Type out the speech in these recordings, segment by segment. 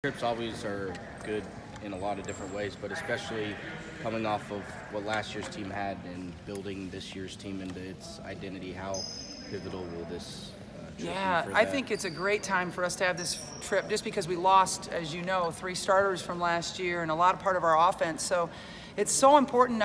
Trips always are good in a lot of different ways, but especially coming off of what last year's team had and building this year's team into its identity. How pivotal will this trip Yeah, be for I that? think it's a great time for us to have this trip just because we lost, as you know, 3 starters from last year and a lot of part of our offense. So it's so important.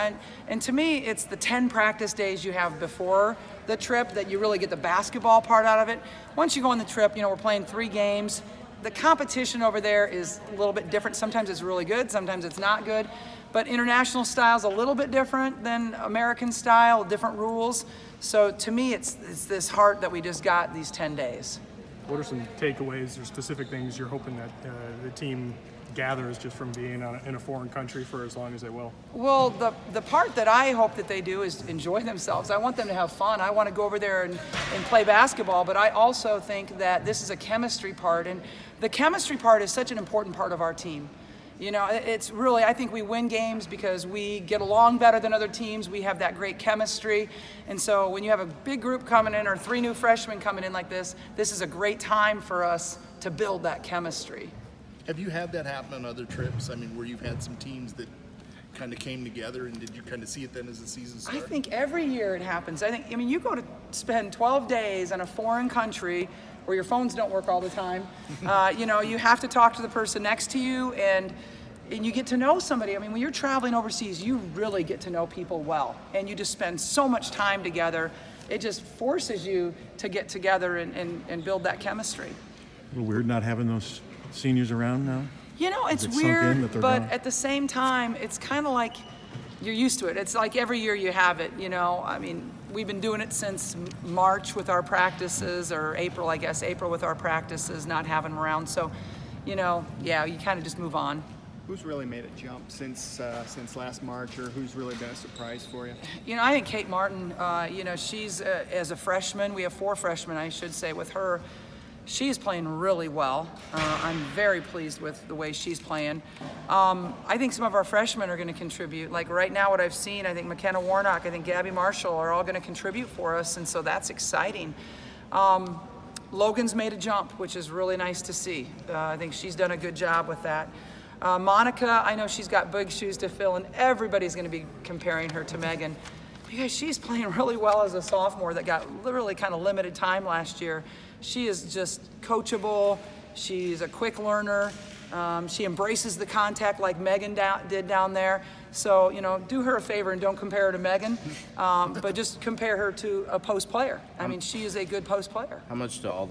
And to me, it's the 10 practice days you have before the trip that you really get the basketball part out of it. Once you go on the trip, we're playing 3 games. The competition over there is a little bit different. Sometimes it's really good, sometimes it's not good. But international style is a little bit different than American style, different rules. So to me, it's this heart that we just got these 10 days. What are some takeaways or specific things you're hoping that the team gathers just from being in a foreign country for as long as they will? Well, the part that I hope that they do is enjoy themselves. I want them to have fun. I want to go over there and play basketball, but I also think that this is a chemistry part, and the chemistry part is such an important part of our team. It's really, I think we win games because we get along better than other teams. We have that great chemistry. And so when you have a big group coming in or 3 new freshmen coming in like this is a great time for us to build that chemistry. Have you had that happen on other trips? I mean, where you've had some teams that kind of came together, and did you kind of see it then as the season started? I think every year it happens. You go to spend 12 days in a foreign country where your phones don't work all the time. You have to talk to the person next to you, and you get to know somebody. When you're traveling overseas, you really get to know people well, and you just spend so much time together. It just forces you to get together and build that chemistry. A little weird not having those seniors around now? It's Is it sunk in weird, that they're but gone? at the same time, it's kind of like you're used to it. It's like every year you have it, We've been doing it since March with our practices, or April, I guess, April with our practices, not having them around. So, you kind of just move on. Who's really made a jump since last March, or who's really been a surprise for you? I think Kate Martin, she's, as a freshman, we have 4 freshmen, I should say, with her. She's playing really well. I'm very pleased with the way she's playing. I think some of our freshmen are going to contribute. Like right now, what I've seen, I think McKenna Warnock, I think Gabby Marshall are all going to contribute for us, and so that's exciting. Logan's made a jump, which is really nice to see. I think she's done a good job with that. Monica, I know she's got big shoes to fill, and everybody's going to be comparing her to Megan, because she's playing really well as a sophomore that got literally kind of limited time last year. She is just coachable. She's a quick learner. She embraces the contact like Megan did down there. So, do her a favor and don't compare her to Megan, but just compare her to a post player. She is a good post player. How much do all